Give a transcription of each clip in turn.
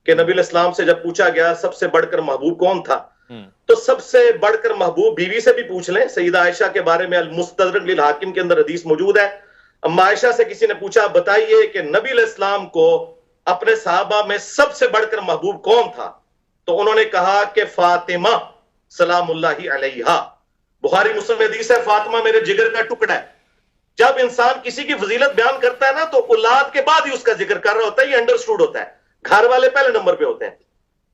کہ نبی علیہ السلام سے جب پوچھا گیا سب سے بڑھ کر محبوب کون تھا، تو سب سے بڑھ کر محبوب بیوی سے بھی پوچھ لیں. سیدہ عائشہ کے بارے میں المستدرک للحاکم کے اندر حدیث موجود ہے. اما عائشہ سے کسی نے پوچھا بتائیے کہ نبی علیہ السلام کو اپنے صحابہ میں سب سے بڑھ کر محبوب کون تھا، تو انہوں نے کہا کہ فاطمہ سلام اللہ علیہا. بخاری مسلم حدیث ہے، فاطمہ میرے جگر کا ٹکڑا ہے. جب انسان کسی کی فضیلت بیان کرتا ہے نا تو اولاد کے بعد ہی اس کا ذکر کر رہا ہوتا ہے، یہ انڈرسٹوڈ ہوتا ہے. گھر والے پہلے نمبر پہ ہوتے ہیں.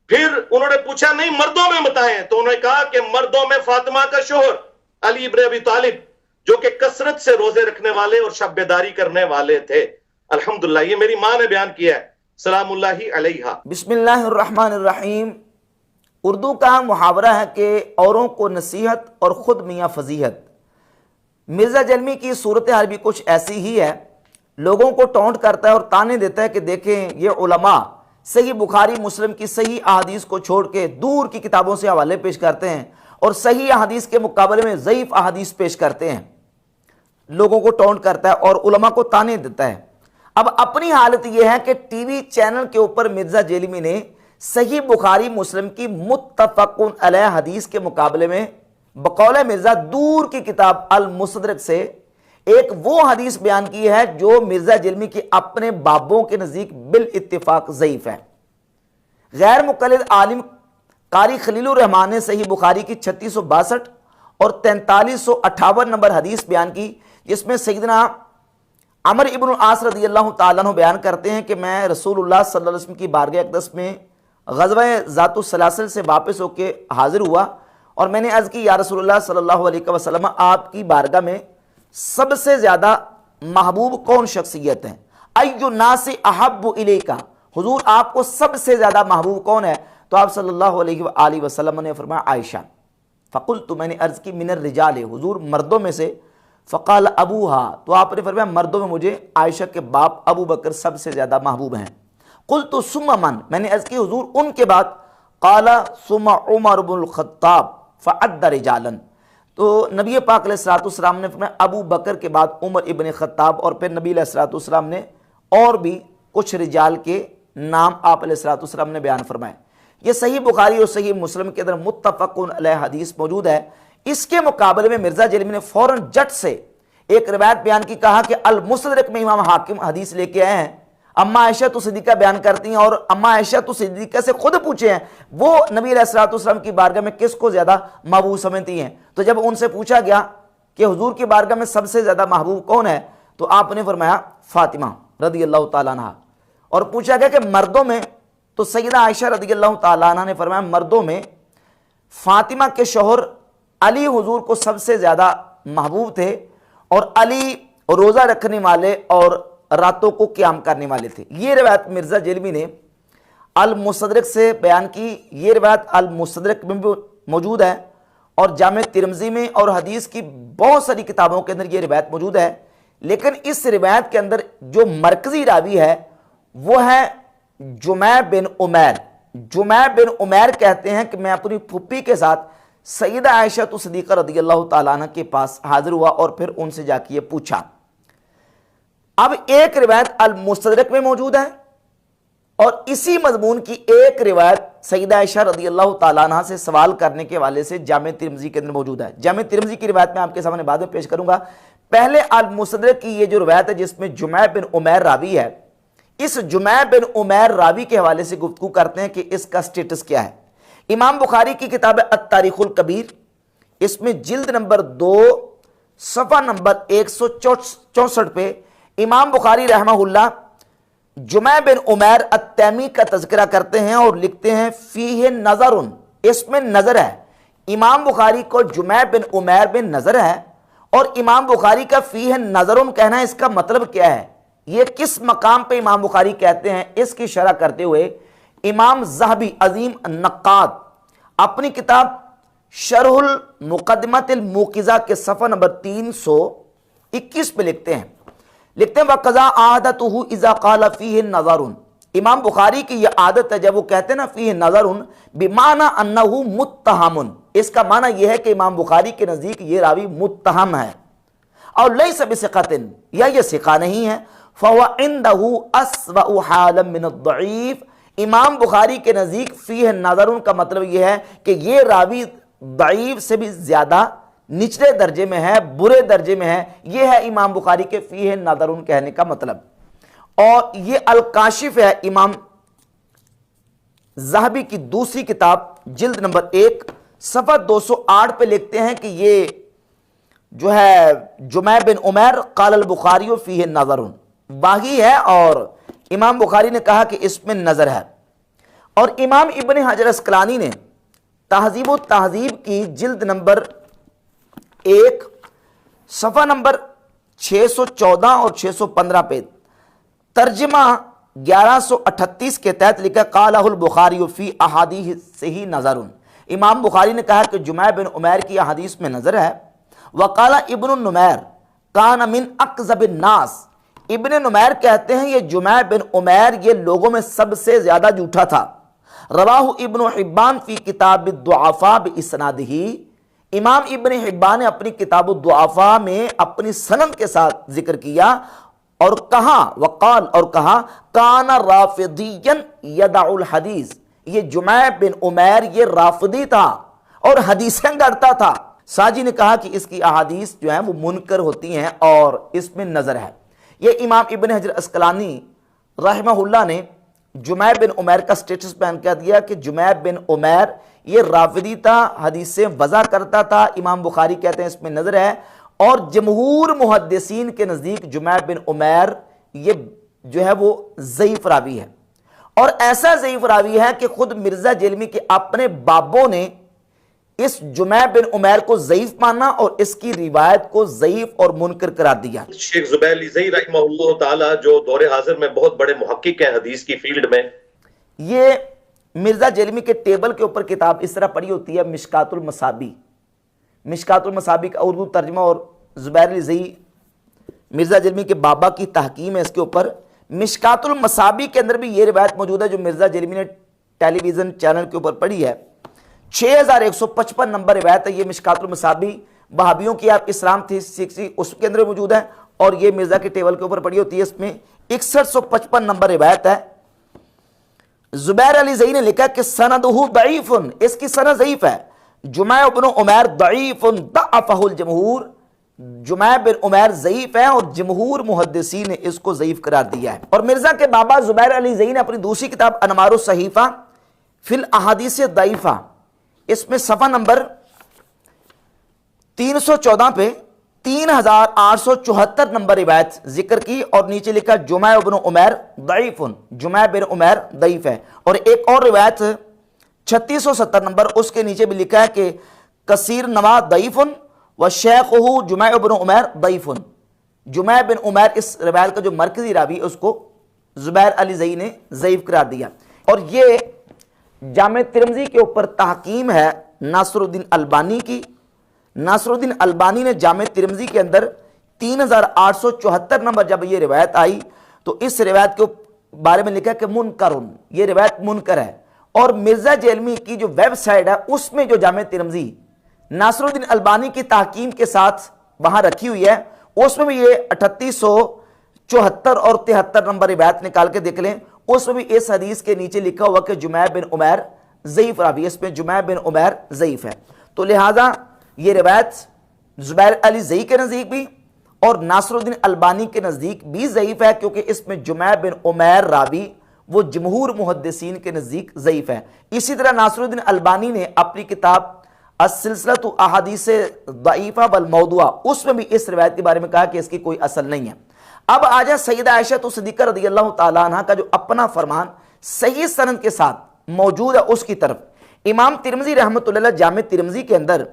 پھر انہوں نے پوچھا نہیں مردوں میں بتائیں، تو انہوں نے کہا کہ مردوں میں فاطمہ کا شوہر علی ابن ابی طالب، جو کہ کثرت سے روزے رکھنے والے اور شب بیداری کرنے والے تھے. الحمدللہ یہ میری ماں نے بیان کیا ہے، سلام اللہ علیہا. بسم اللہ الرحمن الرحیم. اردو کا محاورہ ہے کہ اوروں کو نصیحت اور خود میاں فضیحت. مرزا جلمی کی صورتحال بھی کچھ ایسی ہی ہے. لوگوں کو ٹونٹ کرتا ہے اور تانے دیتا ہے کہ دیکھیں یہ علماء صحیح بخاری مسلم کی صحیح احادیث کو چھوڑ کے دور کی کتابوں سے حوالے پیش کرتے ہیں اور صحیح احادیث کے مقابلے میں ضعیف احادیث پیش کرتے ہیں. لوگوں کو ٹونٹ کرتا ہے اور علماء کو تانے دیتا ہے. اب اپنی حالت یہ ہے کہ ٹی وی چینل کے اوپر مرزا جیلمی نے صحیح بخاری مسلم کی متفقن علیہ حدیث کے مقابلے میں بقول مرزا دور کی کتاب المستدرک سے ایک وہ حدیث بیان کی ہے جو مرزا جلمی کے اپنے بابوں کے نزدیک بالاتفاق ضعیف ہے. غیر مقلد عالم قاری خلیل الرحمن نے صحیح بخاری کی 3662 اور 4358 نمبر حدیث بیان کی، جس میں سیدنا عمر ابن العاص رضی اللہ تعالیٰ عنہ بیان کرتے ہیں کہ میں رسول اللہ صلی اللہ علیہ وسلم کی بارگاہ اقدس میں غزوہ ذات السلاسل سے واپس ہو کے حاضر ہوا اور میں نے عرض کی یا رسول اللہ صلی اللہ علیہ وسلم، آپ کی بارگاہ میں سب سے زیادہ محبوب کون شخصیت ہیں؟ ایو الناس احب الیکا، حضور آپ کو سب سے زیادہ محبوب کون ہے؟ تو آپ صلی اللہ علیہ وآلہ وسلم نے فرمایا عائشہ. فقلت، میں نے عرض کی من الرجال، حضور مردوں میں سے؟ فقال ابوہا، تو آپ نے فرمایا مردوں میں مجھے عائشہ کے باپ ابو بکر سب سے زیادہ محبوب ہیں. قلت ثم من، میں نے عرض کی حضور ان کے بعد؟ قال ثم عمر بن الخطاب فعد رجالا، تو نبی پاک علیہ السلام نے فرمایا ابو بکر کے بعد عمر ابن خطاب، اور پھر نبی علیہ السلام نے اور بھی کچھ رجال کے نام آپ علیہ السلام نے بیان فرمائے. یہ صحیح بخاری اور صحیح مسلم کے اندر متفقن علیہ حدیث موجود ہے. اس کے مقابلے میں مرزا جلمی نے فوراً جٹ سے ایک روایت بیان کی، کہا کہ المستدرک میں امام حاکم حدیث لے کے آئے ہیں، اما عائشہ تو صدیقہ بیان کرتی ہیں اور اما عائشہ تو صدیقہ سے خود پوچھے ہیں وہ نبی علیہ السلام کی بارگاہ میں کس کو زیادہ محبوب سمجھتی ہیں. تو جب ان سے پوچھا گیا کہ حضور کی بارگاہ میں سب سے زیادہ محبوب کون ہے، تو آپ نے فرمایا فاطمہ رضی اللہ تعالیٰ عنہ. اور پوچھا گیا کہ مردوں میں، تو سیدہ عائشہ رضی اللہ تعالیٰ عنہ نے فرمایا مردوں میں فاطمہ کے شوہر علی حضور کو سب سے زیادہ محبوب تھے، اور علی روزہ رکھنے والے اور راتوں کو قیام کرنے والے تھے. یہ روایت مرزا جلمی نے المستدرک سے بیان کی. یہ روایت المستدرک میں بھی موجود ہے اور جامع ترمذی میں اور حدیث کی بہت ساری کتابوں کے اندر یہ روایت موجود ہے. لیکن اس روایت کے اندر جو مرکزی راوی ہے وہ ہے جمع بن عمیر. جمع بن عمیر کہتے ہیں کہ میں اپنی پھپھی کے ساتھ سیدہ عائشہ صدیقہ رضی اللہ تعالیٰ عنہ کے پاس حاضر ہوا اور پھر ان سے جا کے یہ پوچھا. اب ایک روایت المستدرک میں موجود ہے اور اسی مضمون کی ایک روایت سیدہ عائشہ رضی اللہ تعالیٰ عنہ سے سوال کرنے کے والے سے جامع ترمذی کے اندر موجود ہے. جامع ترمذی کی روایت میں آپ کے سامنے بعد میں پیش کروں گا. پہلے المستدرک کی یہ جو روایت ہے جس میں جمع بن عمیر راوی ہے، اس جمع بن عمیر راوی کے حوالے سے گفتگو کرتے ہیں کہ اس کا سٹیٹس کیا ہے. امام بخاری کی کتاب التاریخ الکبیر، اس میں جلد نمبر 2 صفحہ نمبر 164 پہ امام بخاری رحمہ اللہ جمع بن عمیر التیمی کا تذکرہ کرتے ہیں اور لکھتے ہیں فیہ نظر، اس میں نظر ہے. امام بخاری کو جمع بن عمیر میں نظر ہے اور امام بخاری کا فیہ نظر کہنا اس کا مطلب کیا ہے؟ یہ کس مقام پہ امام بخاری کہتے ہیں؟ اس کی شرح کرتے ہوئے امام ذہبی عظیم النقاد اپنی کتاب شرح المقدمۃ الموقظہ کے صفحہ نمبر 321 پہ لکھتے ہیں وَقَضَا عَادَتُهُ إِذَا قَالَ فِيهِ نَظَرٌ. امام بخاری کی یہ عادت ہے جب وہ کہتے ہیں نا فیہ نظر بمعنی انہ متہم، اس کا معنی یہ ہے کہ امام بخاری کے نزدیک یہ راوی متہم ہے اور لیس بثقۃ، یا یہ ثقہ نہیں ہے. فَهُوَ عِندَهُ أَسْوَأُ حَالًا مِنَ الضَّعِيفِ، امام بخاری کے نزدیک فیہ نظر کا مطلب یہ ہے کہ یہ راوی ضعیف سے بھی زیادہ نچلے درجے میں ہے، برے درجے میں ہے، یہ ہے امام بخاری کے فیہ نظر کہنے کا مطلب۔ اور یہ الکاشف ہے امام ذہبی کی دوسری کتاب جلد نمبر 1 صفحہ 208 پہ لکھتے ہیں کہ یہ جو ہے جمع بن عمیر قال البخاری فیہ نظر واقعی ہے، اور امام بخاری نے کہا کہ اس میں نظر ہے۔ اور امام ابن حجر اسقلانی نے تہذیب و تہذیب کی جلد نمبر 1 صفحہ نمبر 614 اور 615 پہ ترجمہ 1138 کے تحت لکھا قالہ البخاری فی احادیث ہی نظر، امام بخاری نے کہا کہ جمع بن عمیر کی احادیث میں نظر ہے۔ وقال ابن النمیر کان من اکذب الناس، ابن نمیر کہتے ہیں یہ جمع بن عمیر یہ لوگوں میں سب سے زیادہ جھوٹا تھا۔ رواہ ابن حبان فی کتاب الضعفاء باسنادہ، امام ابن حبان نے اپنی کتاب الضعفاء میں اپنی سند کے ساتھ ذکر کیا اور کہا وقال اور کہا کان رافضیا یدع الحدیث، یہ جمع بن عمیر یہ رافضی تھا اور حدیثیں گڑتا تھا۔ ساجی نے کہا کہ اس کی احادیث جو ہیں وہ منکر ہوتی ہیں اور اس میں نظر ہے۔ یہ امام ابن حجر اسقلانی رحمہ اللہ نے جمع بن عمیر کا سٹیٹس بیان کر دیا کہ جمع بن عمیر یہ رافضی تھا، حدیثیں وضع کرتا تھا، امام بخاری کہتے ہیں اس میں نظر ہے۔ اور جمہور محدثین کے نزدیک جمع بن عمیر یہ جو ہے وہ ضعیف راوی ہے، اور ایسا ضعیف راوی ہے کہ خود مرزا جیلمی کے اپنے بابوں نے اس جمع بن عمیر کو ضعیف مانا اور اس کی روایت کو ضعیف اور منکر قرار دیا۔ شیخ زبیر علی زئی رحمہ اللہ تعالی جو دور حاضر میں بہت بڑے محقق ہیں حدیث کی فیلڈ میں، یہ مرزا جیلمی کے ٹیبل کے اوپر کتاب اس طرح پڑھی ہوتی ہے مشکات المصابی، مشکات المصابی کا اردو ترجمہ، اور زبیر علی زئی مرزا جیلمی کے بابا کی تحکیم ہے اس کے اوپر۔ مشکات المصابی کے اندر بھی یہ روایت موجود ہے جو مرزا جیلمی نے ٹیلی ویژن چینل کے اوپر پڑھی ہے، 6155 نمبر روایت ہے یہ مشکات المصابی، وہابیوں کی آپ اسلام تھی اس کے اندر موجود ہے، اور یہ مرزا کے ٹیبل کے اوپر پڑھی ہوتی ہے، اس میں 6155 نمبر روایت ہے۔ زبیر علی زئی نے لکھا کہ سندہ ضعیف، اس کی سند ضعیف ہے، جمع بن عمیر ضعیف ضعفہ الجمہور، جمع بن عمیر ضعیف ہے اور جمہور محدثین نے اس کو ضعیف قرار دیا ہے۔ اور مرزا کے بابا زبیر علی زئی نے اپنی دوسری کتاب انوار الصحیفہ فی الاحادیث الضعیفہ، اس میں صفحہ نمبر 314 پہ 3874 نمبر روایت ذکر کی اور نیچے لکھا جمع بن عمیر ضعیف، جمع بن عمیر ضعیف ہے۔ اور ایک اور روایت 3670 نمبر اس کے نیچے بھی لکھا ہے کہ کثیر نوا ضعیف و شیخہ جمع بن عمیر ضعیف، جمع بن عمیر اس روایت کا جو مرکزی راوی اس کو زبیر علی زئی نے ضعیف قرار دیا۔ اور یہ جامع ترمذی کے اوپر تحکیم ہے ناصر الدین البانی کی، ناصر الدین البانی نے جامع ترمذی کے اندر 3874 نمبر جب یہ روایت آئی تو اس روایت کے بارے میں لکھا کہ منکرن، یہ روایت منکر ہے۔ اور مرزا جیلمی کی جو ویب سائٹ ہے اس میں جو جامع ترمذی ناصر الدین البانی کی تحکیم کے ساتھ وہاں رکھی ہوئی ہے، اس میں بھی یہ 3874 اور 73 نمبر روایت نکال کے دیکھ لیں، اس میں بھی اس حدیث کے نیچے لکھا ہوا کہ جمع بن عمیر ضعیف راوی، اس میں جمع بن عمیر ضعیف ہے۔ تو لہذا یہ روایت زبیر علی زئی کے نزدیک بھی اور ناصر الدین البانی کے نزدیک بھی ضعیف ہے، کیونکہ اس میں جمع بن عمیر راوی وہ جمہور محدثین کے نزدیک ضعیف ہے۔ اسی طرح ناصر الدین البانی نے اپنی کتاب السلسلۃ احادیث ضعیفہ والموضوعہ اس میں بھی اس روایت کے بارے میں کہا کہ اس کی کوئی اصل نہیں ہے۔ اب آ جائے سیدہ عائشہ صدیقہ رضی اللہ تعالیٰ عنہ کا جو اپنا فرمان صحیح سند کے ساتھ موجود ہے اس کی طرف۔ امام ترمذی رحمۃ اللہ علیہ جامع ترمذی کے اندر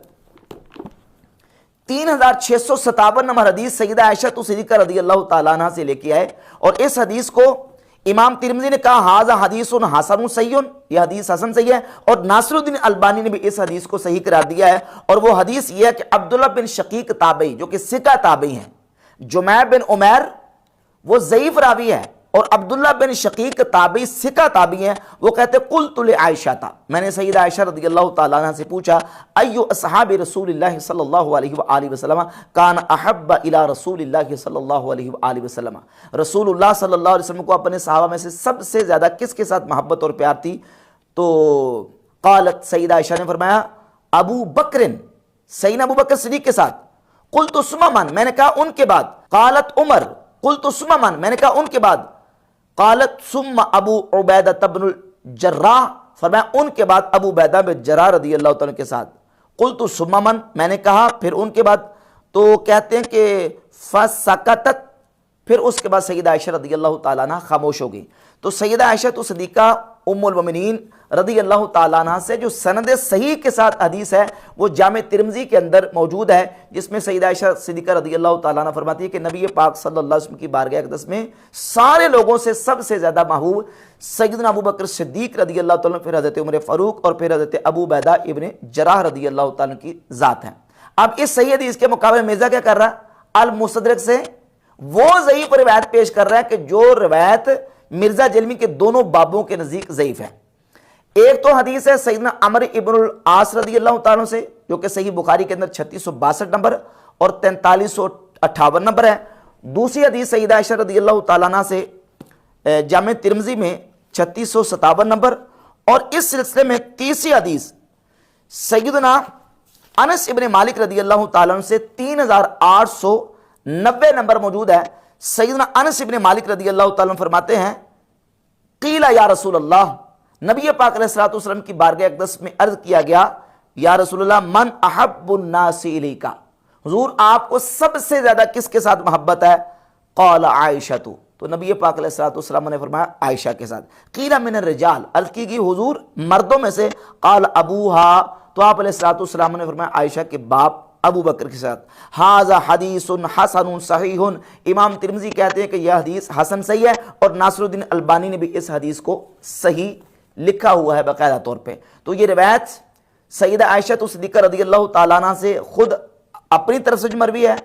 3657 نمبر حدیث سیدہ عائشہ صدیقہ رضی اللہ تعالیٰ عنہ سے لے کے آئے، اور اس حدیث کو امام ترمذی نے کہا ھذا حدیث حسن صحیح، یہ حدیث حسن صحیح ہے، اور ناصر الدین البانی نے بھی اس حدیث کو صحیح قرار دیا ہے۔ اور وہ حدیث یہ ہے کہ عبداللہ بن شقیق تابعی جو کہ ثقہ تابعی ہیں، جمع بن عمیر وہ ضعیف راوی ہے اور عبداللہ بن شقیق تابعی ثقہ تابعی ہیں، وہ کہتے قلت لعائشہ تھا، میں نے سیدہ عائشہ رضی اللہ تعالیٰ عنہ سے پوچھا ایو اصحاب رسول اللہ صلی اللہ علیہ وآلہ وسلم کان احب الی رسول اللہ صلی اللہ علیہ وآلہ وسلم، رسول اللہ صلی اللہ علیہ وسلم کو اپنے صحابہ میں سے سب سے زیادہ کس کے ساتھ محبت اور پیار تھی؟ تو قالت سیدہ عائشہ نے فرمایا ابو بکر، سیدنا ابو بکر صدیق کے ساتھ، قلت ثم من، میں نے کہا ان کے بعد، قالت عمر، قلت ثم من، میں نے کہا ان کے بعد، قالت ثم ابو عبیدہ بن الجراح، فرمایا ان کے بعد ابو عبیدہ بن جراح رضی اللہ تعالیٰ کے ساتھ، قلت ثم من، میں نے کہا پھر ان کے بعد، تو کہتے ہیں کہ فسکتت، پھر اس کے بعد سیدہ عائشہ رضی اللہ تعالیٰ عنہ خاموش ہو گئی۔ تو سیدہ عائشہ تو صدیقہ ام المومنین رضی اللہ تعالیٰ عنہ سے جو سند صحیح کے ساتھ حدیث ہے وہ جامع ترمذی کے اندر موجود ہے، جس میں سیدہ عائشہ صدیقہ رضی اللہ تعالیٰ عنہ فرماتی ہے کہ نبی پاک صلی اللہ علیہ وسلم کی بارگاہ اقدس میں سارے لوگوں سے سب سے زیادہ محبوب سیدنا ابو بکر صدیق رضی اللہ تعالیٰ عنہ، پھر حضرت عمر فاروق اور پھر حضرت ابو عبیدہ ابن جراح رضی اللہ تعالیٰ عنہ کی ذات ہیں۔ اب اس صحیح حدیث کے مقابلے مرزا کیا کر رہا ہے؟ المستدرک سے وہ ضعیف روایت پیش کر رہا ہے کہ جو روایت مرزا جلمی کے دونوں بابوں کے نزدیک ضعیف ہے۔ ایک تو حدیث ہے سیدنا عمر ابن العاص رضی اللہ تعالیٰ سے جو کہ صحیح بخاری کے اندر 3662 نمبر اور 4358 نمبر ہے۔ دوسری حدیث سیدہ عائشہ رضی اللہ تعالیٰ عنہ سے جامع ترمذی میں 3657 نمبر، اور اس سلسلے میں تیسری حدیث سیدنا انس ابن مالک رضی اللہ تعالیٰ عنہ سے 3890 نمبر موجود ہے۔ سیدنا انس ابن مالک رضی اللہ تعالیٰ عنہ فرماتے ہیں قیل یا رسول اللہ، نبی پاک علیہ الصلوۃ والسلام کی بارگاہ اقدس میں عرض کیا گیا یا رسول اللہ من احب الناس الیک، حضور آپ کو سب سے زیادہ کس کے ساتھ محبت ہے؟ قال عائشہ، تو نبی پاک علیہ الصلوۃ والسلام نے فرمایا عائشہ کے ساتھ۔ قیل من الرجال، عرض کی گئی حضور مردوں میں سے؟ قال ابوہا، تو آپ علیہ الصلوۃ والسلام نے فرمایا عائشہ کے باپ ابو بکر کے ساتھ۔ ھذا حدیث حسن صحیح، امام ترمذی کہتے ہیں کہ یہ حدیث حسن صحیح ہے، اور ناصر الدین البانی نے بھی اس حدیث کو صحیح لکھا ہوا ہے باقاعدہ طور پہ۔ تو یہ روایت سیدہ عائشہ صدیقہ رضی اللہ تعالیٰ عنہ سے خود اپنی طرف سے جو مروی ہے،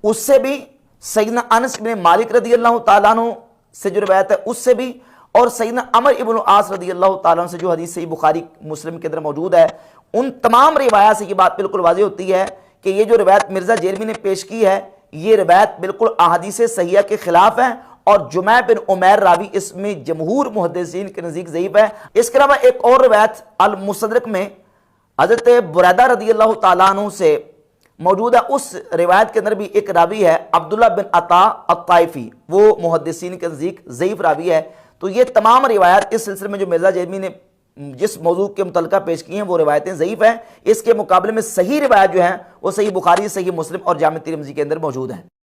اس سے بھی سیدنا انس بن مالک رضی اللہ تعالیٰ عنہ سے جو روایت ہے اس سے بھی، اور سیدنا عمر ابن العاص رضی اللہ تعالیٰ عنہ سے جو حدیث صحیح بخاری مسلم کے اندر موجود ہے، ان تمام روایات سے یہ بات بالکل واضح ہوتی ہے کہ یہ جو روایت مرزا جیلمی نے پیش کی ہے یہ روایت بالکل احادیث صحیحہ کے خلاف ہے، اور جمع بن عمیر راوی اس میں جمہور محدثین کے نزدیک ضعیف ہے۔ اس کے علاوہ ایک اور روایت المستدرک میں حضرت بریدہ رضی اللہ تعالیٰ عنہ سے موجود ہے، اس روایت کے اندر بھی ایک راوی ہے عبداللہ بن عطا الطائفی، وہ محدثین کے نزدیک ضعیف راوی ہے۔ تو یہ تمام روایات اس سلسلے میں جو مرزا جیلمی نے جس موضوع کے متعلقہ پیش کی ہیں وہ روایتیں ضعیف ہیں، اس کے مقابلے میں صحیح روایت جو ہیں وہ صحیح بخاری، صحیح مسلم اور جامع ترمذی کے اندر موجود ہیں۔